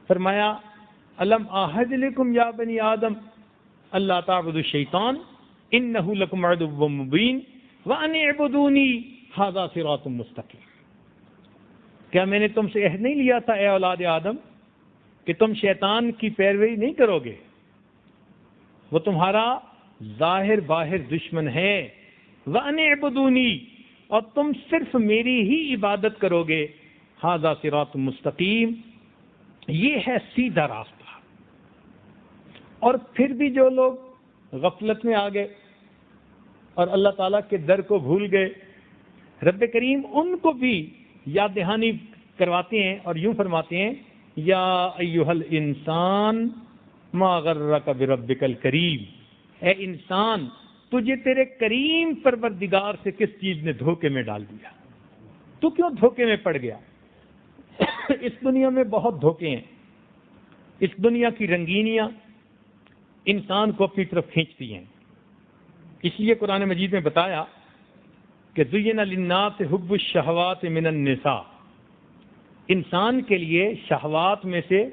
فرمایا الم اعہد لکم یا بنی آدم اللہ تعبدوا الشیطان انہ لکم عدو مبین وان اعبدونی ھذا صراط مستقیم. کیا میں نے تم سے عہد نہیں لیا تھا اے اولاد آدم کہ تم شیطان کی پیروی نہیں کرو گے؟ وہ تمہارا ظاہر باہر دشمن ہے. وان اعبدونی، اور تم صرف میری ہی عبادت کرو گے. ھذا صراط مستقیم، یہ ہے سیدھا راستہ. اور پھر بھی جو لوگ غفلت میں آ گئے اور اللہ تعالیٰ کے در کو بھول گئے، رب کریم ان کو بھی یاد دہانی کرواتے ہیں اور یوں فرماتے ہیں یا ایھا الانسان ما غرک بربک الکریم. اے انسان، تجھے تیرے کریم پروردگار سے کس چیز نے دھوکے میں ڈال دیا؟ تو کیوں دھوکے میں پڑ گیا؟ اس دنیا میں بہت دھوکے ہیں. اس دنیا کی رنگینیاں انسان کو اپنی طرف کھینچتی ہیں. اس لیے قرآن مجید میں بتایا کہ زین للناس حب الشہوات من النساء، انسان کے لیے شہوات میں سے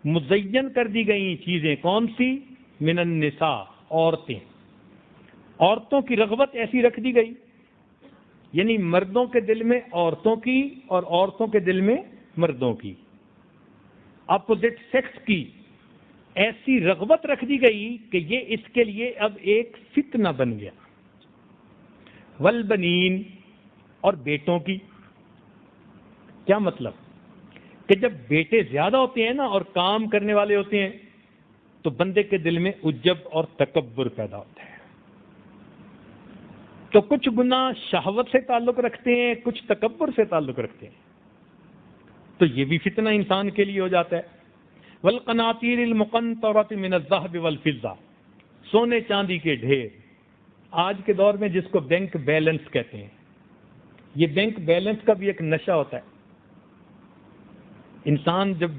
مزین کر دی گئی چیزیں کون سی؟ من النساء، عورتیں. عورتوں کی رغبت ایسی رکھ دی گئی، یعنی مردوں کے دل میں عورتوں کی اور عورتوں کے دل میں مردوں کی، اپوزٹ سیکس کی ایسی رغبت رکھ دی گئی کہ یہ اس کے لیے اب ایک فتنہ بن گیا. والبنین، اور بیٹوں کی. کیا مطلب؟ کہ جب بیٹے زیادہ ہوتے ہیں نا اور کام کرنے والے ہوتے ہیں تو بندے کے دل میں عجب اور تکبر پیدا ہوتا ہے. تو کچھ گناہ شہوت سے تعلق رکھتے ہیں، کچھ تکبر سے تعلق رکھتے ہیں. تو یہ بھی فتنہ انسان کے لیے ہو جاتا ہے. والقناطیر المقنطرۃ من الذهب والفضہ، سونے چاندی کے ڈھیر. آج کے دور میں جس کو بینک بیلنس کہتے ہیں، یہ بینک بیلنس کا بھی ایک نشہ ہوتا ہے. انسان جب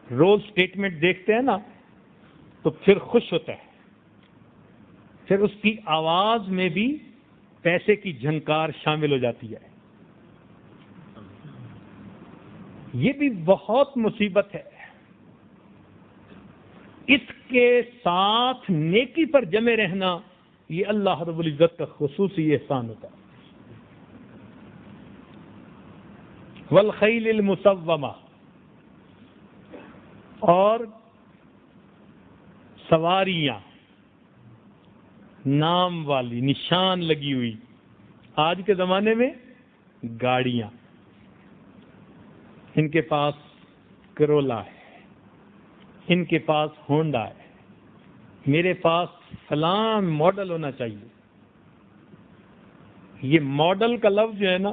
روز سٹیٹمنٹ دیکھتے ہیں نا تو پھر خوش ہوتا ہے، پھر اس کی آواز میں بھی پیسے کی جھنکار شامل ہو جاتی ہے. یہ بھی بہت مصیبت ہے. اس کے ساتھ نیکی پر جمے رہنا یہ اللہ رب العزت کا خصوصی احسان ہوتا ہے. والخیل المسومہ، اور سواریاں نام والی، نشان لگی ہوئی. آج کے زمانے میں گاڑیاں، ان کے پاس کرولا ہے، ان کے پاس ہونڈا ہے، میرے پاس فلاں ماڈل ہونا چاہیے. یہ ماڈل کا لفظ جو ہے نا،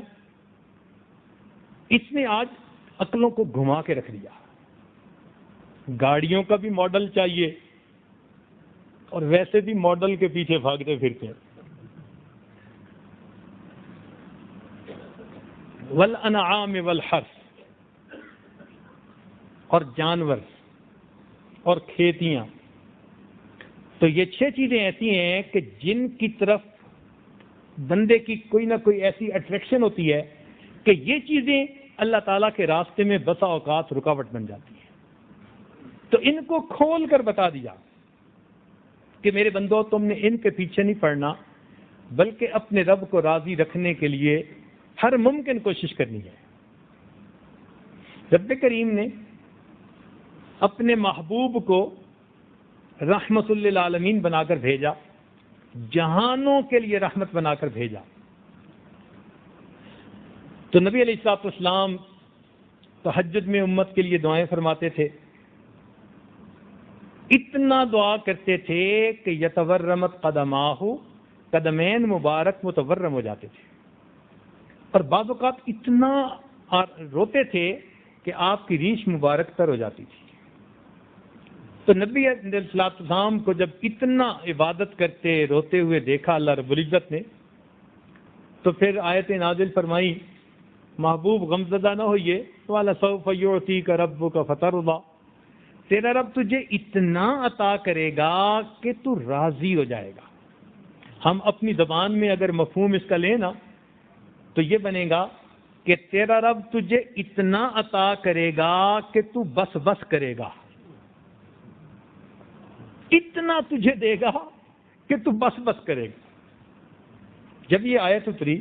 اس نے آج عقلوں کو گھما کے رکھ دیا. گاڑیوں کا بھی ماڈل چاہیے اور ویسے بھی ماڈل کے پیچھے بھاگتے پھرتے ہیں. والانعام والحرث، اور جانور اور کھیتیاں. تو یہ 6 چیزیں ایسی ہیں کہ جن کی طرف بندے کی کوئی نہ کوئی ایسی اٹریکشن ہوتی ہے کہ یہ چیزیں اللہ تعالیٰ کے راستے میں بسا اوقات رکاوٹ بن جاتی ہیں. تو ان کو کھول کر بتا دیا کہ میرے بندو، تم نے ان کے پیچھے نہیں پڑنا، بلکہ اپنے رب کو راضی رکھنے کے لیے ہر ممکن کوشش کرنی ہے. رب کریم نے اپنے محبوب کو رحمت للعالمین بنا کر بھیجا، جہانوں کے لیے رحمت بنا کر بھیجا. تو نبی علیہ الصلوۃ والسلام تہجد میں امت کے لیے دعائیں فرماتے تھے. اتنا دعا کرتے تھے کہ یتورمت قدماہ، قدمین مبارک متورم ہو جاتے تھے. اور بعض اوقات اتنا روتے تھے کہ آپ کی ریش مبارک تر ہو جاتی تھی. تو نبی علیہ الصلوۃ والسلام کو جب اتنا عبادت کرتے روتے ہوئے دیکھا اللہ رب العزت نے، تو پھر آیت نازل فرمائی، محبوب غمزدہ نہ ہوئیے، وَلَسَوْفَ يُعْطِيكَ رَبُّكَ فَتَرْضَىٰ، تیرا رب تجھے اتنا عطا کرے گا کہ تو راضی ہو جائے گا. ہم اپنی زبان میں اگر مفہوم اس کا لیں نا تو یہ بنے گا کہ تیرا رب تجھے اتنا عطا کرے گا کہ تو بس بس کرے گا، اتنا تجھے دے گا کہ تو بس بس کرے گا۔ جب یہ آیت اتری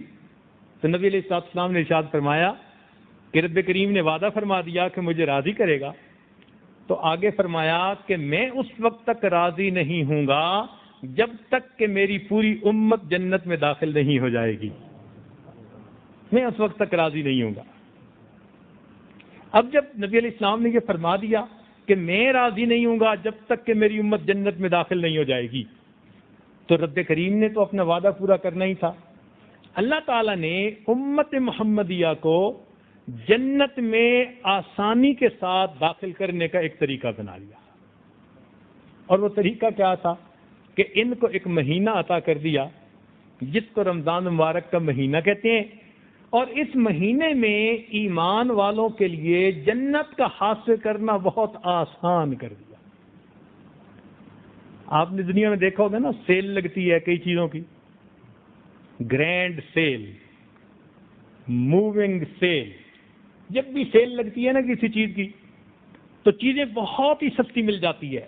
تو نبی علیہ السلام نے ارشاد فرمایا کہ رب کریم نے وعدہ فرما دیا کہ مجھے راضی کرے گا، تو آگے فرمایا کہ میں اس وقت تک راضی نہیں ہوں گا جب تک کہ میری پوری امت جنت میں داخل نہیں ہو جائے گی، میں اس وقت تک راضی نہیں ہوں گا۔ اب جب نبی علیہ السلام نے یہ فرما دیا کہ میں راضی نہیں ہوں گا جب تک کہ میری امت جنت میں داخل نہیں ہو جائے گی، تو رب کریم نے تو اپنا وعدہ پورا کرنا ہی تھا۔ اللہ تعالیٰ نے امت محمدیہ کو جنت میں آسانی کے ساتھ داخل کرنے کا ایک طریقہ بنا لیا، اور وہ طریقہ کیا تھا کہ ان کو ایک مہینہ عطا کر دیا جس کو رمضان مبارک کا مہینہ کہتے ہیں، اور اس مہینے میں ایمان والوں کے لیے جنت کا حاصل کرنا بہت آسان کر دیا۔ آپ نے دنیا میں دیکھا ہوگا نا، سیل لگتی ہے کئی چیزوں کی، گرینڈ سیل، موونگ سیل۔ جب بھی سیل لگتی ہے نا کسی چیز کی تو چیزیں بہت ہی سستی مل جاتی ہے،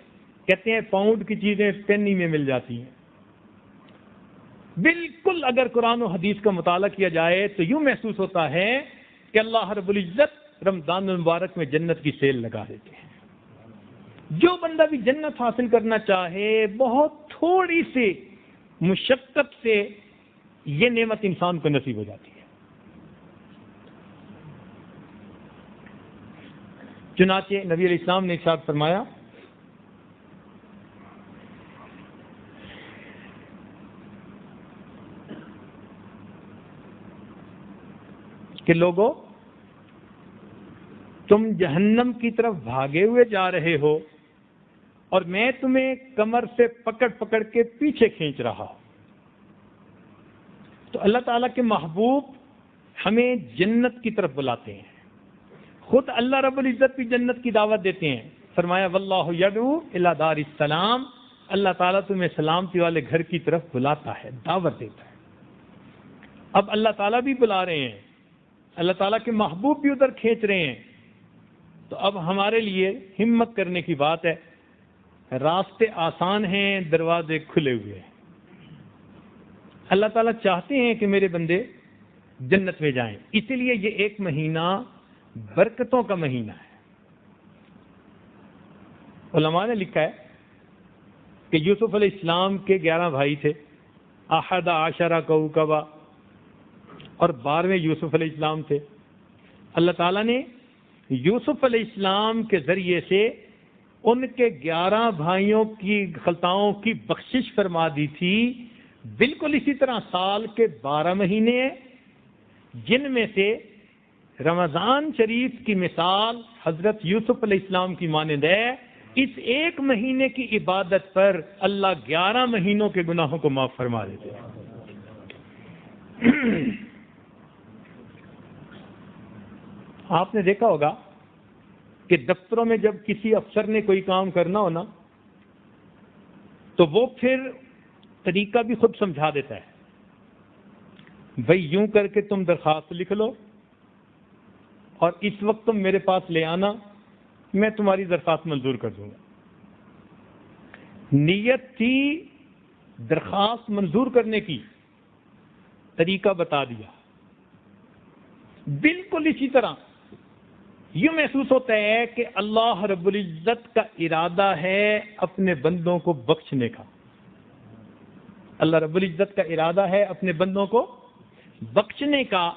کہتے ہیں پاؤنڈ کی چیزیں پینی میں مل جاتی ہیں۔ بالکل اگر قرآن و حدیث کا مطالعہ کیا جائے تو یوں محسوس ہوتا ہے کہ اللہ رب العزت رمضان المبارک میں جنت کی سیل لگا دیتے ہیں۔ جو بندہ بھی جنت حاصل کرنا چاہے بہت تھوڑی سی مشقت سے یہ نعمت انسان کو نصیب ہو جاتی ہے۔ چنانچہ نبی علیہ السلام نے ارشاد فرمایا کہ لوگوں، تم جہنم کی طرف بھاگے ہوئے جا رہے ہو اور میں تمہیں کمر سے پکڑ پکڑ کے پیچھے کھینچ رہا ہوں۔ تو اللہ تعالیٰ کے محبوب ہمیں جنت کی طرف بلاتے ہیں، خود اللہ رب العزت بھی جنت کی دعوت دیتے ہیں۔ فرمایا واللہ یدعو الی دار السلام، اللہ تعالیٰ تمہیں سلامتی والے گھر کی طرف بلاتا ہے، دعوت دیتا ہے۔ اب اللہ تعالیٰ بھی بلا رہے ہیں، اللہ تعالیٰ کے محبوب بھی ادھر کھینچ رہے ہیں، تو اب ہمارے لیے ہمت کرنے کی بات ہے۔ راستے آسان ہیں، دروازے کھلے ہوئے ہیں۔ اللہ تعالیٰ چاہتے ہیں کہ میرے بندے جنت میں جائیں، اسی لیے یہ ایک مہینہ برکتوں کا مہینہ ہے۔ علماء نے لکھا ہے کہ یوسف علیہ السلام کے 11 بھائی تھے، احد عشرہ کوکبا، اور 12ویں یوسف علیہ السلام تھے۔ اللہ تعالیٰ نے یوسف علیہ السلام کے ذریعے سے ان کے 11 بھائیوں کی خطاؤں کی بخشش فرما دی تھی۔ بالکل اسی طرح سال کے 12 مہینے ہیں جن میں سے رمضان شریف کی مثال حضرت یوسف علیہ السلام کی مانند ہے۔ اس ایک مہینے کی عبادت پر اللہ 11 مہینوں کے گناہوں کو معاف فرما دیتے ہیں۔ آپ نے دیکھا ہوگا کہ دفتروں میں جب کسی افسر نے کوئی کام کرنا ہو نا تو وہ پھر طریقہ بھی خود سمجھا دیتا ہے، بھئی یوں کر کے تم درخواست لکھ لو اور اس وقت تم میرے پاس لے آنا، میں تمہاری درخواست منظور کر دوں گا۔ نیت تھی درخواست منظور کرنے کی، طریقہ بتا دیا۔ بالکل اسی طرح یوں محسوس ہوتا ہے کہ اللہ رب العزت کا ارادہ ہے اپنے بندوں کو بخشنے کا۔ اللہ رب العزت کا ارادہ ہے اپنے بندوں کو بخشنے کا۔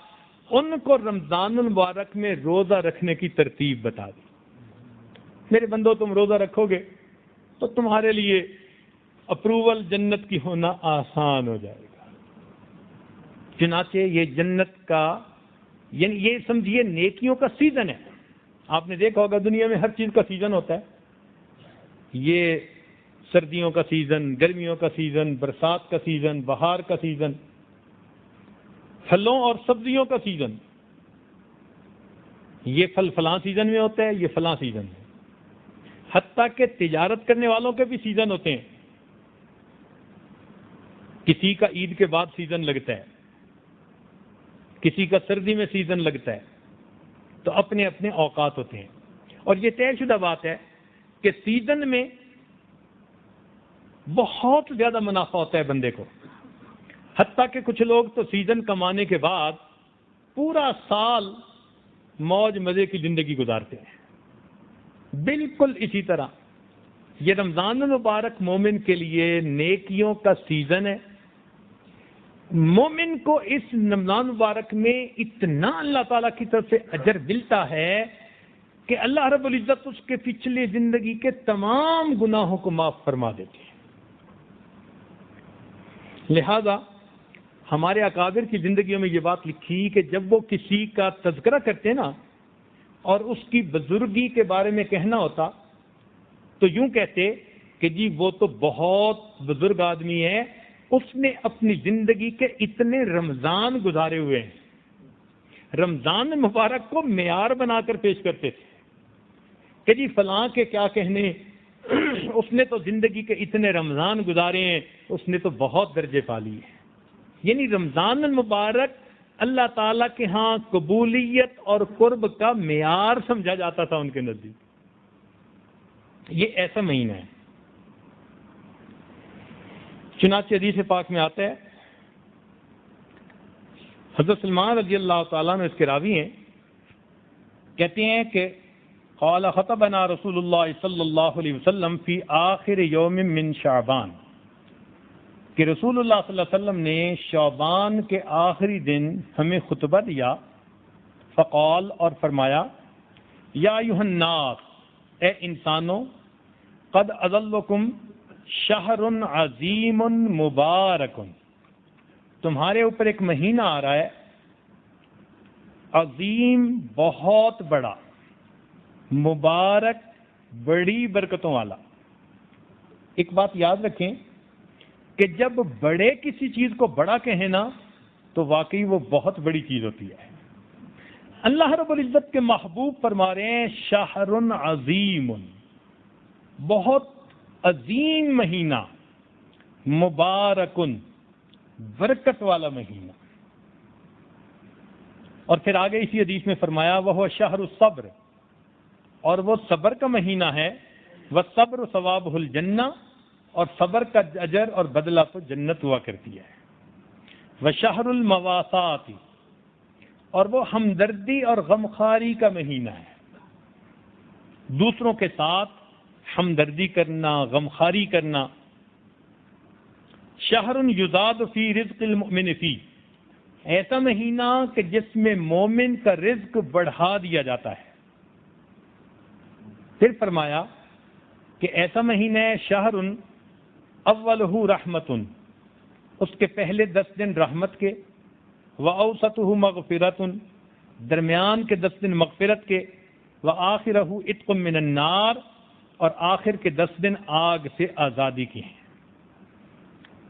ان کو رمضان المبارک میں روزہ رکھنے کی ترتیب بتا دی۔ میرے بندوں، تم روزہ رکھو گے تو تمہارے لیے اپروول جنت کی ہونا آسان ہو جائے گا۔ چنانچہ یہ جنت کا، یعنی یہ سمجھیے نیکیوں کا سیزن ہے۔ آپ نے دیکھا ہوگا دنیا میں ہر چیز کا سیزن ہوتا ہے، یہ سردیوں کا سیزن، گرمیوں کا سیزن، برسات کا سیزن، بہار کا سیزن، پھلوں اور سبزیوں کا سیزن۔ یہ پھل فلاں سیزن میں ہوتا ہے، یہ فلاں سیزن میں۔ حتیٰ کہ تجارت کرنے والوں کے بھی سیزن ہوتے ہیں۔ کسی کا عید کے بعد سیزن لگتا ہے، کسی کا سردی میں سیزن لگتا ہے، تو اپنے اپنے اوقات ہوتے ہیں، اور یہ طے شدہ بات ہے کہ سیزن میں بہت زیادہ منافع ہوتا ہے بندے کو، حتیٰ کہ کچھ لوگ تو سیزن کمانے کے بعد پورا سال موج مزے کی زندگی گزارتے ہیں۔ بالکل اسی طرح یہ رمضان المبارک مومن کے لیے نیکیوں کا سیزن ہے۔ مومن کو اس رمضان مبارک میں اتنا اللہ تعالیٰ کی طرف سے اجر ملتا ہے کہ اللہ رب العزت اس کے پچھلے زندگی کے تمام گناہوں کو معاف فرما دیتے ہیں۔ لہذا ہمارے اکابر کی زندگیوں میں یہ بات لکھی کہ جب وہ کسی کا تذکرہ کرتے نا اور اس کی بزرگی کے بارے میں کہنا ہوتا تو یوں کہتے کہ جی وہ تو بہت بزرگ آدمی ہے، اس نے اپنی زندگی کے اتنے رمضان گزارے ہوئے ہیں۔ رمضان مبارک کو معیار بنا کر پیش کرتے تھے کہ جی فلاں کے کیا کہنے، اس نے تو زندگی کے اتنے رمضان گزارے ہیں، اس نے تو بہت درجے پا لیے ہیں۔ یعنی رمضان المبارک اللہ تعالیٰ کے ہاں قبولیت اور قرب کا معیار سمجھا جاتا تھا ان کے نزدیک۔ یہ ایسا مہینہ ہے۔ چنانچہ حدیث پاک میں آتا ہے، حضرت سلمان رضی اللہ تعالیٰ عنہ اس کے راوی ہیں، کہتے ہیں کہ قال خطبنا رسول اللہ صلی اللہ علیہ وسلم فی آخر یوم من شعبان، کہ رسول اللہ صلی اللہ علیہ وسلم نے شعبان کے آخری دن ہمیں خطبہ دیا، فقال اور فرمایا، یا ایھا الناس، اے انسانوں، قد اظلکم شہر عظیم مبارک، تمہارے اوپر ایک مہینہ آ رہا ہے عظیم، بہت بڑا، مبارک، بڑی برکتوں والا۔ ایک بات یاد رکھیں کہ جب بڑے کسی چیز کو بڑا کہیں نا تو واقعی وہ بہت بڑی چیز ہوتی ہے۔ اللہ رب العزت کے محبوب فرما رہے ہیں شہر عظیم، بہت عظیم مہینہ، مبارکن، برکت والا مہینہ۔ اور پھر آگے اسی حدیث میں فرمایا وہ شہر الصبر، اور وہ صبر کا مہینہ ہے، والصبر ثوابہ الجنہ، اور صبر کا اجر اور بدلہ تو جنت ہوا کرتی ہے۔ وشہر المواساۃ، اور وہ ہمدردی اور غمخواری کا مہینہ ہے، دوسروں کے ساتھ ہمدردی کرنا، غمخواری کرنا۔ شہر یزاد فی رزق المؤمن فی، ایسا مہینہ کہ جس میں مومن کا رزق بڑھا دیا جاتا ہے۔ پھر فرمایا کہ ایسا مہینہ ہے شہر اولہ رحمت، اس کے پہلے 10 دن رحمت کے، واوسطہ مغفرت، درمیان کے 10 دن مغفرت کے، وآخرہ عتق من النار، اور آخر کے 10 دن آگ سے آزادی کی ہیں۔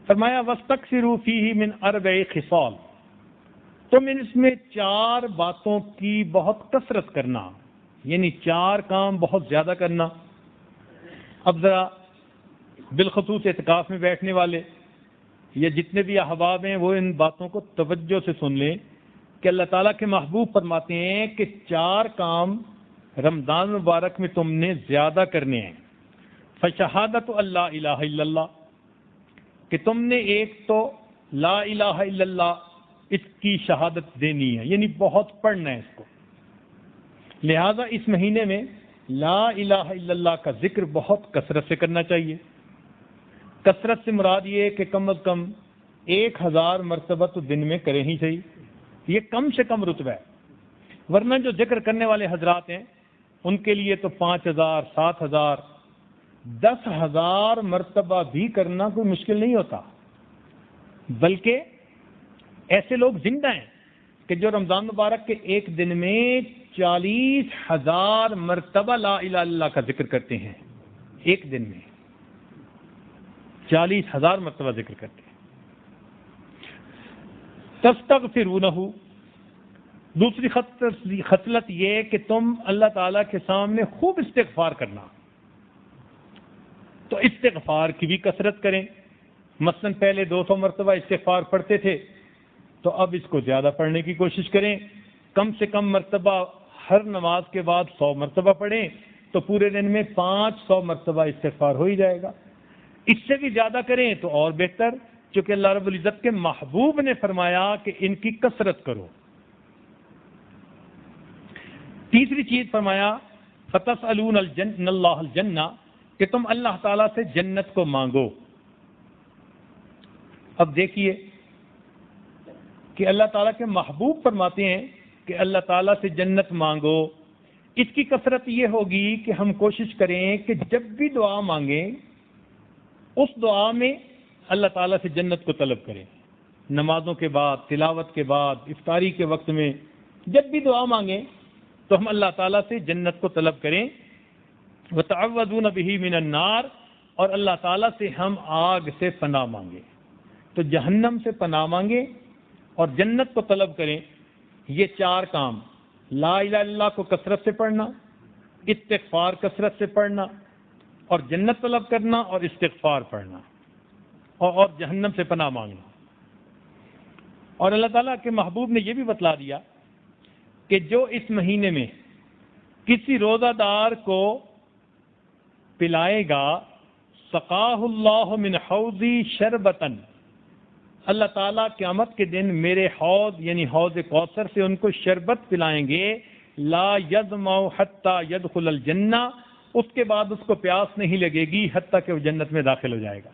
فرمایا واستکثروا فیہ من 4 خصال، تم اس میں 4 باتوں کی بہت کثرت کرنا، یعنی 4 کام بہت زیادہ کرنا۔ اب ذرا بالخصوص اعتکاف میں بیٹھنے والے یا جتنے بھی احباب ہیں وہ ان باتوں کو توجہ سے سن لیں کہ اللہ تعالیٰ کے محبوب فرماتے ہیں کہ 4 کام رمضان مبارک میں تم نے زیادہ کرنے ہیں۔ فشہادت اللہ الہ الا اللہ، کہ تم نے ایک تو لا الہ الا اللہ اس کی شہادت دینی ہے، یعنی بہت پڑھنا ہے اس کو۔ لہذا اس مہینے میں لا الہ الا اللہ کا ذکر بہت کثرت سے کرنا چاہیے۔ کثرت سے مراد یہ کہ کم از کم 1000 مرتبہ تو دن میں کریں ہی صحیح، یہ کم سے کم رتبہ ہے۔ ورنہ جو ذکر کرنے والے حضرات ہیں ان کے لیے تو 5000، 7000، 10,000 مرتبہ بھی کرنا کوئی مشکل نہیں ہوتا، بلکہ ایسے لوگ زندہ ہیں کہ جو رمضان مبارک کے ایک دن میں 40,000 مرتبہ لا الہ الا اللہ کا ذکر کرتے ہیں، ایک دن میں 40,000 مرتبہ ذکر کرتے ہیں۔ تستغفرونہ، دوسری خصلت یہ کہ تم اللہ تعالیٰ کے سامنے خوب استغفار کرنا، تو استغفار کی بھی کثرت کریں۔ مثلا پہلے 200 مرتبہ استغفار پڑھتے تھے، تو اب اس کو زیادہ پڑھنے کی کوشش کریں، کم سے کم مرتبہ ہر نماز کے بعد 100 مرتبہ پڑھیں تو پورے دن میں 500 مرتبہ استغفار ہو ہی جائے گا۔ اس سے بھی زیادہ کریں تو اور بہتر، چونکہ اللہ رب العزت کے محبوب نے فرمایا کہ ان کی کثرت کرو۔ تیسری چیز فرمایا فَتَسْأَلُونَ اللَّهَ الْجَنَّةَ، کہ تم اللہ تعالیٰ سے جنت کو مانگو۔ اب دیکھیے کہ اللہ تعالیٰ کے محبوب فرماتے ہیں کہ اللہ تعالیٰ سے جنت مانگو۔ اس کی کثرت یہ ہوگی کہ ہم کوشش کریں کہ جب بھی دعا مانگیں اس دعا میں اللہ تعالیٰ سے جنت کو طلب کریں، نمازوں کے بعد، تلاوت کے بعد، افطاری کے وقت میں جب بھی دعا مانگیں تو ہم اللہ تعالیٰ سے جنت کو طلب کریں۔ وَتَعَوَّذُونَ بِهِ مِنَ النَّارِ، اور اللہ تعالیٰ سے ہم آگ سے پناہ مانگیں، تو جہنم سے پناہ مانگیں اور جنت کو طلب کریں۔ یہ 4 کام، لا الہ الا اللہ کو کثرت سے پڑھنا، استغفار کثرت سے پڑھنا، اور جنت طلب کرنا، اور استغفار پڑھنا، اور جہنم سے پناہ مانگنا۔ اور اللہ تعالیٰ کے محبوب نے یہ بھی بتلا دیا کہ جو اس مہینے میں کسی روزہ دار کو پلائے گا، سقاہ اللہ من حوضی شربتن، اللہ تعالیٰ قیامت کے دن میرے حوض یعنی حوض کوثر سے ان کو شربت پلائیں گے، لا یظمأ حتی یدخل الجنہ، اس کے بعد اس کو پیاس نہیں لگے گی حتیٰ کہ وہ جنت میں داخل ہو جائے گا۔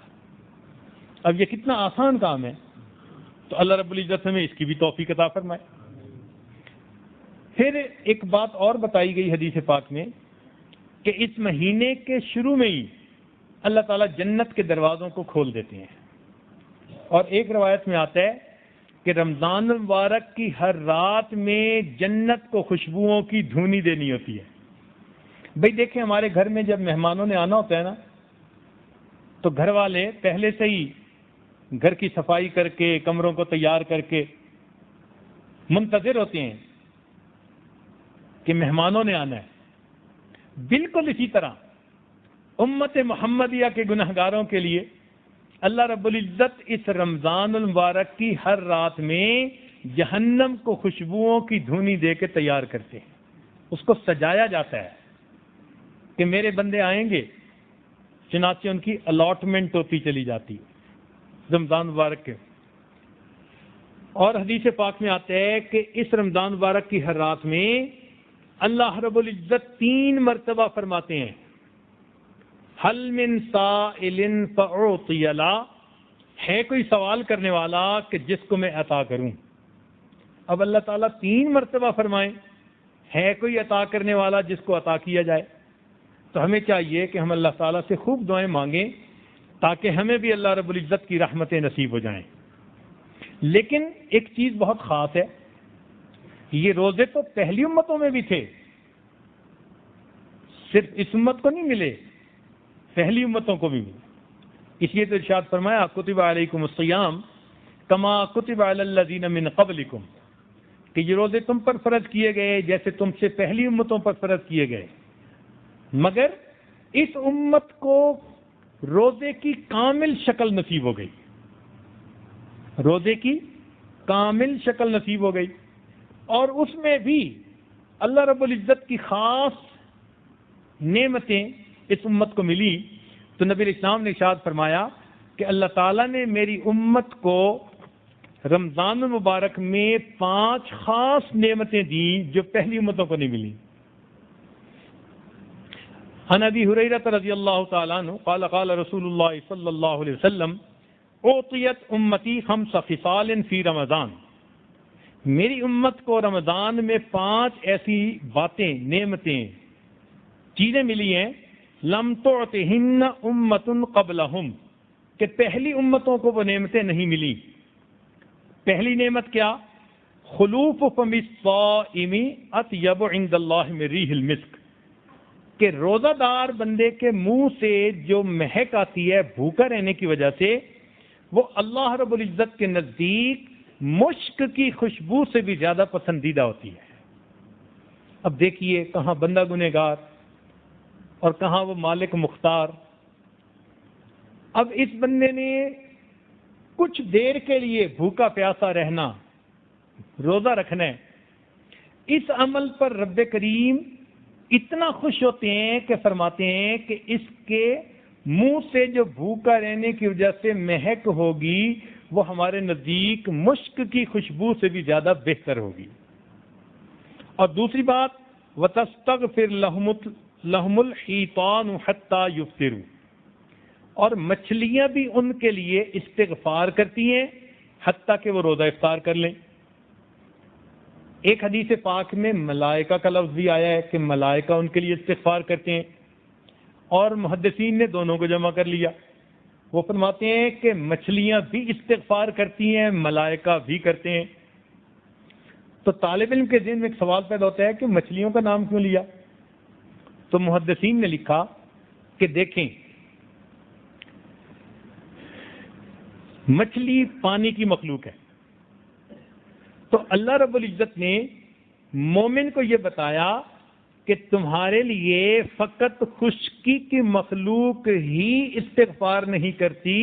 اب یہ کتنا آسان کام ہے، تو اللہ رب العزت ہمیں اس کی بھی توفیق عطا فرمائے۔ پھر ایک بات اور بتائی گئی حدیث پاک میں کہ اس مہینے کے شروع میں ہی اللہ تعالیٰ جنت کے دروازوں کو کھول دیتے ہیں، اور ایک روایت میں آتا ہے کہ رمضان المبارک کی ہر رات میں جنت کو خوشبوؤں کی دھونی دینی ہوتی ہے۔ بھئی دیکھیں، ہمارے گھر میں جب مہمانوں نے آنا ہوتا ہے نا، تو گھر والے پہلے سے ہی گھر کی صفائی کر کے، کمروں کو تیار کر کے منتظر ہوتے ہیں کہ مہمانوں نے آنا ہے۔ بالکل اسی طرح امت محمدیہ کے گنہگاروں کے لیے اللہ رب العزت اس رمضان المبارک کی ہر رات میں جہنم کو خوشبوؤں کی دھونی دے کے تیار کرتے ہیں، اس کو سجایا جاتا ہے کہ میرے بندے آئیں گے، چنانچہ ان کی الاٹمنٹ ہوتی چلی جاتی ہے رمضان مبارک کے۔ اور حدیث پاک میں آتا ہے کہ اس رمضان مبارک کی ہر رات میں اللہ رب العزت 3 مرتبہ فرماتے ہیں، حل من سائل فاعطی له، ہے کوئی سوال کرنے والا کہ جس کو میں عطا کروں۔ اب اللہ تعالیٰ 3 مرتبہ فرمائیں، ہے کوئی عطا کرنے والا جس کو عطا کیا جائے، تو ہمیں چاہیے کہ ہم اللہ تعالیٰ سے خوب دعائیں مانگیں تاکہ ہمیں بھی اللہ رب العزت کی رحمتیں نصیب ہو جائیں۔ لیکن ایک چیز بہت خاص ہے، یہ روزے تو پہلی امتوں میں بھی تھے، صرف اس امت کو نہیں ملے، پہلی امتوں کو بھی ملے۔ اس لیے تو ارشاد فرمایا کتب علیکم الصیام کما کتب علی الذین من قبلکم، کہ یہ روزے تم پر فرض کیے گئے جیسے تم سے پہلی امتوں پر فرض کیے گئے، مگر اس امت کو روزے کی کامل شکل نصیب ہو گئی، روزے کی کامل شکل نصیب ہو گئی، اور اس میں بھی اللہ رب العزت کی خاص نعمتیں اس امت کو ملی۔ تو نبی اسلام نے ارشاد فرمایا کہ اللہ تعالیٰ نے میری امت کو رمضان المبارک میں 5 خاص نعمتیں دیں جو پہلی امتوں کو نہیں ملی۔ عن ابی ہریرہ رضی اللہ تعالیٰ عنہ قال قال رسول اللہ صلی اللہ علیہ وسلم اعطیت امتی 5 خصال فی رمضان، میری امت کو رمضان میں 5 ایسی باتیں، نعمتیں، چیزیں ملی ہیں لم تعطہن امت قبلہم، کہ پہلی امتوں کو وہ نعمتیں نہیں ملی۔ پہلی نعمت کیا؟ خلوف فم الصائم اطیب عند اللہ من ریح المسک، کہ روزہ دار بندے کے منہ سے جو مہک آتی ہے بھوکا رہنے کی وجہ سے، وہ اللہ رب العزت کے نزدیک مشک کی خوشبو سے بھی زیادہ پسندیدہ ہوتی ہے۔ اب دیکھیے کہاں بندہ گنہگار اور کہاں وہ مالک مختار۔ اب اس بندے نے کچھ دیر کے لیے بھوکا پیاسا رہنا روزہ رکھنا ہے، اس عمل پر رب کریم اتنا خوش ہوتے ہیں کہ فرماتے ہیں کہ اس کے منہ سے جو بھوکا رہنے کی وجہ سے مہک ہوگی وہ ہمارے نزدیک مشک کی خوشبو سے بھی زیادہ بہتر ہوگی۔ اور دوسری بات وَتَسْتَغْفِرْ لَهُمُ الْحِيطَانُ حَتَّى يُفْطِرُوا، اور مچھلیاں بھی ان کے لیے استغفار کرتی ہیں حتیٰ کہ وہ روزہ افطار کر لیں۔ ایک حدیث پاک میں ملائکہ کا لفظ بھی آیا ہے کہ ملائکہ ان کے لیے استغفار کرتے ہیں، اور محدثین نے دونوں کو جمع کر لیا۔ وہ فرماتے ہیں کہ مچھلیاں بھی استغفار کرتی ہیں، ملائکہ بھی کرتے ہیں۔ تو طالب علم کے ذہن میں ایک سوال پیدا ہوتا ہے کہ مچھلیوں کا نام کیوں لیا؟ تو محدثین نے لکھا کہ دیکھیں، مچھلی پانی کی مخلوق ہے، تو اللہ رب العزت نے مومن کو یہ بتایا کہ تمہارے لیے فقط خشکی کی مخلوق ہی استغفار نہیں کرتی،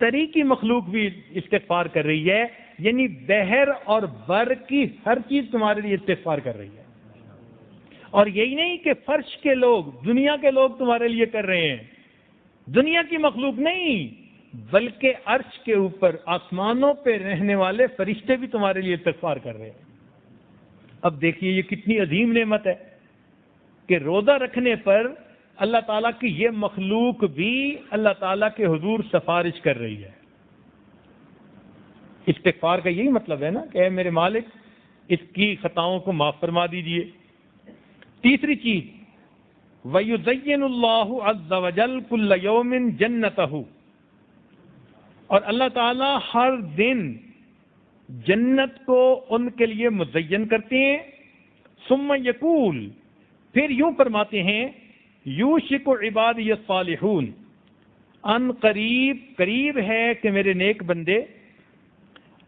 تری کی مخلوق بھی استغفار کر رہی ہے، یعنی بحر اور بر کی ہر چیز تمہارے لیے استغفار کر رہی ہے۔ اور یہی نہیں کہ فرش کے لوگ، دنیا کے لوگ تمہارے لیے کر رہے ہیں، دنیا کی مخلوق نہیں بلکہ عرش کے اوپر آسمانوں پہ رہنے والے فرشتے بھی تمہارے لیے استغفار کر رہے ہیں۔ اب دیکھیے یہ کتنی عظیم نعمت ہے کہ روزہ رکھنے پر اللہ تعالیٰ کی یہ مخلوق بھی اللہ تعالیٰ کے حضور سفارش کر رہی ہے۔ استغفار کا یہی مطلب ہے نا کہ اے میرے مالک اس کی خطاؤں کو معاف فرما دیجئے۔ تیسری چیز وَيُزَيِّنُ اللَّهُ عَزَّ وَجَلَّ كُلَّ يَوْمٍ جَنَّتَهُ، اور اللہ تعالیٰ ہر دن جنت کو ان کے لیے مزین کرتے ہیں۔ ثم یقول، پھر یوں فرماتے ہیں یوشک عبادی الصالحون، ان قریب ہے کہ میرے نیک بندے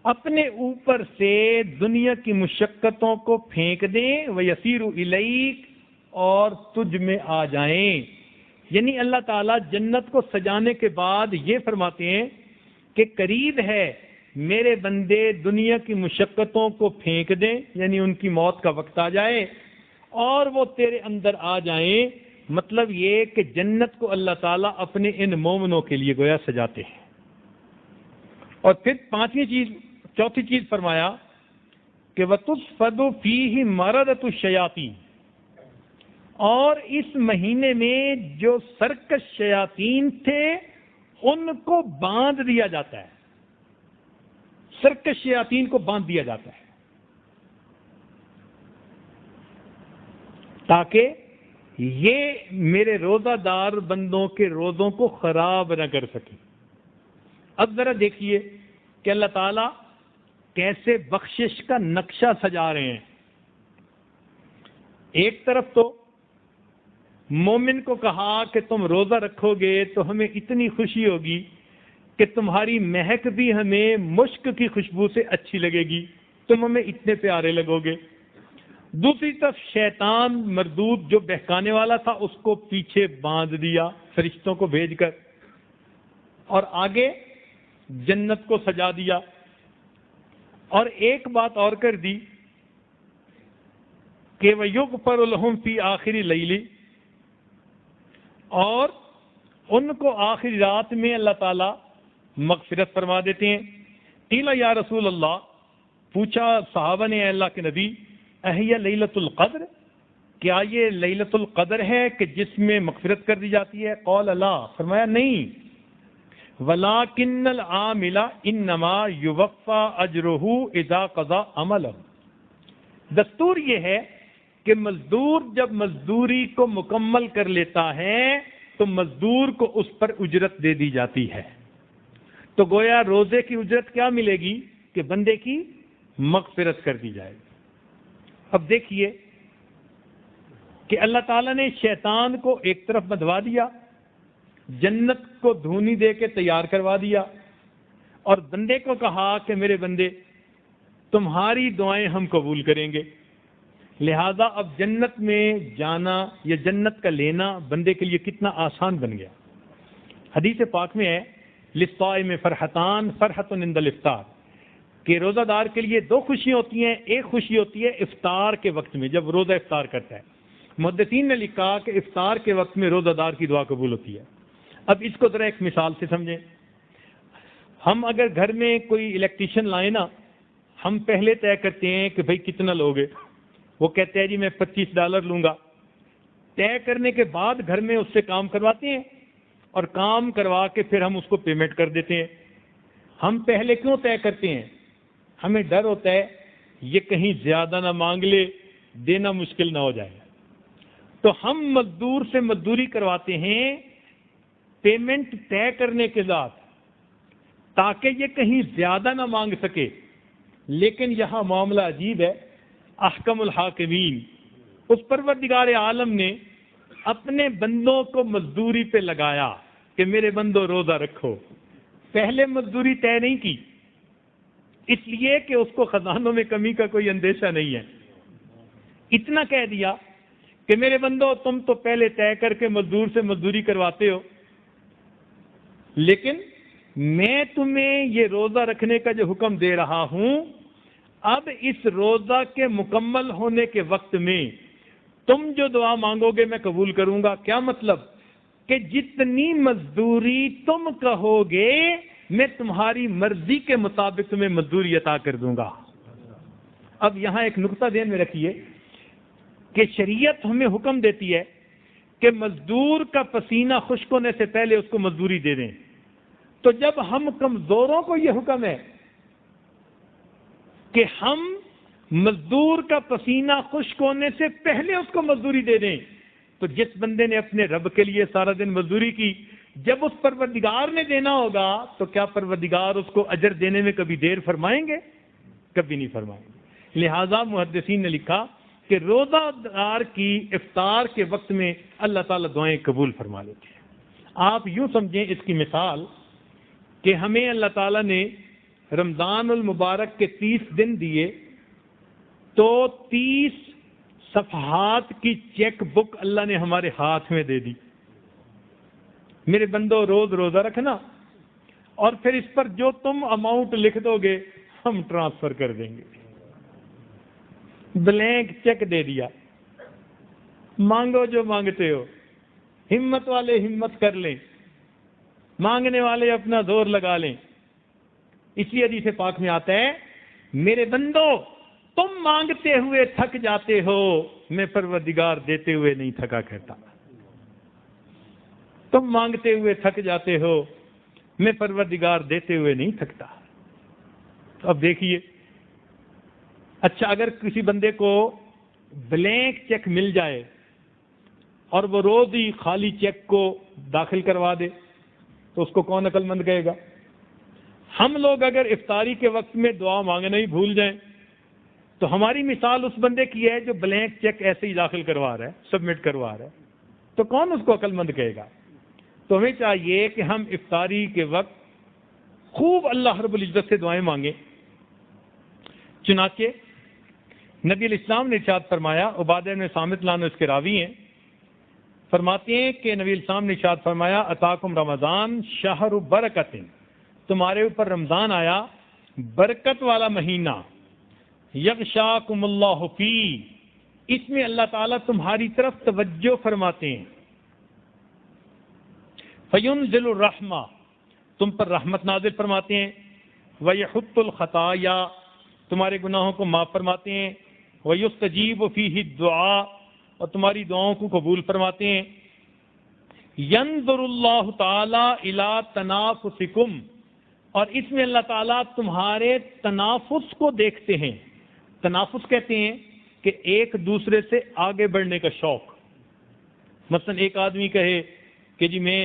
اپنے اوپر سے دنیا کی مشقتوں کو پھینک دیں، وَيَسِيرُ إِلَيْكَ، اور تجھ میں آ جائیں۔ یعنی اللہ تعالیٰ جنت کو سجانے کے بعد یہ فرماتے ہیں کہ قریب ہے میرے بندے دنیا کی مشقتوں کو پھینک دیں، یعنی ان کی موت کا وقت آ جائے اور وہ تیرے اندر آ جائیں۔ مطلب یہ کہ جنت کو اللہ تعالیٰ اپنے ان مومنوں کے لیے گویا سجاتے ہیں۔ اور پھر چوتھی چیز فرمایا کہ وَتُصْفَدُ فِيهِ مَرَدَةُ الشَّيَاطِينِ، اور اس مہینے میں جو سرکش شیاطین تھے ان کو باندھ دیا جاتا ہے، سرکش شیاطین کو باندھ دیا جاتا ہے تاکہ یہ میرے روزہ دار بندوں کے روزوں کو خراب نہ کر سکے۔ اب ذرا دیکھیے کہ اللہ تعالیٰ کیسے بخشش کا نقشہ سجا رہے ہیں۔ ایک طرف تو مومن کو کہا کہ تم روزہ رکھو گے تو ہمیں اتنی خوشی ہوگی کہ تمہاری مہک بھی ہمیں مشک کی خوشبو سے اچھی لگے گی، تم ہمیں اتنے پیارے لگو گے۔ دوسری طرف شیطان مردود جو بہکانے والا تھا اس کو پیچھے باندھ دیا فرشتوں کو بھیج کر، اور آگے جنت کو سجا دیا۔ اور ایک بات اور کر دی کہ وَيُغْفَرُ لَهُمْ فِي آخِرِ اللَّيْلِ، اور ان کو آخری رات میں اللہ تعالیٰ مغفرت فرما دیتے ہیں۔ قیل یا رسول اللہ، پوچھا صحابہ نے اے اللہ کے نبی، اہی لیلۃ القدر، کیا یہ لیلۃ القدر ہے کہ جس میں مغفرت کر دی جاتی ہے؟ قال لا، فرمایا نہیں، وَلَٰكِنَّ الْعَامِلَ إِنَّمَا يُوَفَّىٰ أَجْرُهُ إِذَا قَضَىٰ عَمَلَهُ، دستور یہ ہے کہ مزدور جب مزدوری کو مکمل کر لیتا ہے تو مزدور کو اس پر اجرت دے دی جاتی ہے۔ تو گویا روزے کی اجرت کیا ملے گی کہ بندے کی مغفرت کر دی جائے گی۔ اب دیکھیے کہ اللہ تعالیٰ نے شیطان کو ایک طرف بدوا دیا، جنت کو دھونی دے کے تیار کروا دیا، اور بندے کو کہا کہ میرے بندے تمہاری دعائیں ہم قبول کریں گے۔ لہذا اب جنت میں جانا یا جنت کا لینا بندے کے لیے کتنا آسان بن گیا۔ حدیث پاک میں ہے للصائم فرحتان، فرحۃ عند الافطار، کہ روزہ دار کے لیے دو خوشیاں ہوتی ہیں. ایک خوشی ہوتی ہے افطار کے وقت میں، جب روزہ افطار کرتا ہے. محدثین نے لکھا کہ افطار کے وقت میں روزہ دار کی دعا قبول ہوتی ہے. اب اس کو ذرا ایک مثال سے سمجھیں. ہم اگر گھر میں کوئی الیکٹریشین لائیں نا، ہم پہلے طے کرتے ہیں کہ بھائی کتنا لوگے. وہ کہتے ہیں جی میں $25 لوں گا. طے کرنے کے بعد گھر میں اس سے کام کرواتے ہیں اور کام کروا کے پھر ہم اس کو پیمنٹ کر دیتے ہیں. ہم پہلے کیوں طے کرتے ہیں؟ ہمیں ڈر ہوتا ہے یہ کہیں زیادہ نہ مانگ لے، دینا مشکل نہ ہو جائے. تو ہم مزدور سے مزدوری کرواتے ہیں پیمنٹ طے کرنے کے ساتھ، تاکہ یہ کہیں زیادہ نہ مانگ سکے. لیکن یہاں معاملہ عجیب ہے. احکم الحاکمین اس پروردگار عالم نے اپنے بندوں کو مزدوری پہ لگایا کہ میرے بندوں روزہ رکھو. پہلے مزدوری طے نہیں کی، اس لیے کہ اس کو خزانوں میں کمی کا کوئی اندیشہ نہیں ہے. اتنا کہہ دیا کہ میرے بندوں تم تو پہلے طے کر کے مزدور سے مزدوری کرواتے ہو، لیکن میں تمہیں یہ روزہ رکھنے کا جو حکم دے رہا ہوں، اب اس روزہ کے مکمل ہونے کے وقت میں تم جو دعا مانگو گے میں قبول کروں گا. کیا مطلب؟ کہ جتنی مزدوری تم کہو گے میں تمہاری مرضی کے مطابق تمہیں مزدوری عطا کر دوں گا. اب یہاں ایک نقطہ ذہن میں رکھیے کہ شریعت ہمیں حکم دیتی ہے کہ مزدور کا پسینہ خشک ہونے سے پہلے اس کو مزدوری دے دیں. تو جب ہم کمزوروں کو یہ حکم ہے کہ ہم مزدور کا پسینہ خشک ہونے سے پہلے اس کو مزدوری دے دیں، تو جس بندے نے اپنے رب کے لیے سارا دن مزدوری کی، جب اس پروردگار نے دینا ہوگا تو کیا پروردگار اس کو اجر دینے میں کبھی دیر فرمائیں گے؟ کبھی نہیں فرمائیں گے. لہذا محدثین نے لکھا کہ روزہ دار کی افطار کے وقت میں اللہ تعالیٰ دعائیں قبول فرما لیتے ہیں. آپ یوں سمجھیں اس کی مثال کہ ہمیں اللہ تعالیٰ نے رمضان المبارک کے 30 دن دیے تو 30 صفحات کی چیک بک اللہ نے ہمارے ہاتھ میں دے دی. میرے بندوں روز روزہ رکھنا اور پھر اس پر جو تم اماؤنٹ لکھ دو گے ہم ٹرانسفر کر دیں گے. بلینک چیک دے دیا، مانگو جو مانگتے ہو. ہمت والے ہمت کر لیں، مانگنے والے اپنا زور لگا لیں. اسی حدیث پاک میں آتا ہے میرے بندو تم مانگتے ہوئے تھک جاتے ہو، میں پروردگار دیتے ہوئے نہیں تھکا کرتا. تم مانگتے ہوئے تھک جاتے ہو، میں پروردگار دیتے ہوئے نہیں تھکتا. اب دیکھیے، اچھا اگر کسی بندے کو بلینک چیک مل جائے اور وہ روز ہی خالی چیک کو داخل کروا دے تو اس کو کون عقل مند کہے گا؟ ہم لوگ اگر افطاری کے وقت میں دعا مانگنا ہی بھول جائیں تو ہماری مثال اس بندے کی ہے جو بلینک چیک ایسے ہی داخل کروا رہا ہے، سبمٹ کروا رہا ہے. تو کون اس کو عقل مند کہے گا؟ تو ہمیں چاہیے کہ ہم افطاری کے وقت خوب اللہ رب العزت سے دعائیں مانگیں. چنانچہ نبی علیہ السلام نے ارشاد فرمایا، عبادہ بن صامت لانو اس کے راوی ہیں، فرماتے ہیں کہ نبی علیہ السلام نے ارشاد فرمایا اتاکم رمضان شہر برکت، تمہارے اوپر رمضان آیا برکت والا مہینہ، یغشاکم اللہ فی، اس میں اللہ تعالیٰ تمہاری طرف توجہ فرماتے ہیں. فینزل الرحمہ، تم پر رحمت نازل فرماتے ہیں. ویحط الخطایا، تمہارے گناہوں کو معاف فرماتے ہیں. ویستجیب فیہ الدعاء، اور تمہاری دعاؤں کو قبول فرماتے ہیں. ینظر اللہ تعالی الی تنافسکم، اور اس میں اللہ تعالیٰ تمہارے تنافس کو دیکھتے ہیں. تنافس کہتے ہیں کہ ایک دوسرے سے آگے بڑھنے کا شوق. مثلا ایک آدمی کہے کہ جی میں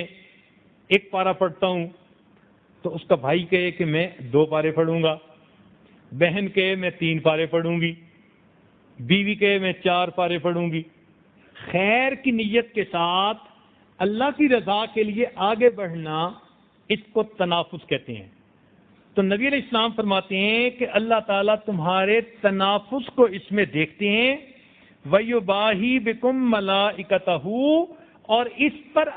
1 پارہ پڑھتا ہوں، تو اس کا بھائی کہے کہ میں 2 پارے پڑھوں گا، بہن کہے میں 3 پارے پڑھوں گی، بیوی کہے میں 4 پارے پڑھوں گی. خیر کی نیت کے ساتھ اللہ کی رضا کے لیے آگے بڑھنا، اس کو تنافس کہتے ہیں. تو نبی علیہ السلام فرماتے ہیں کہ اللہ تعالیٰ تمہارے تنافس کو اس میں دیکھتے ہیں. وَيُبَاهِي بِكُمْ مَلَائِكَتَهُ، اور اس پر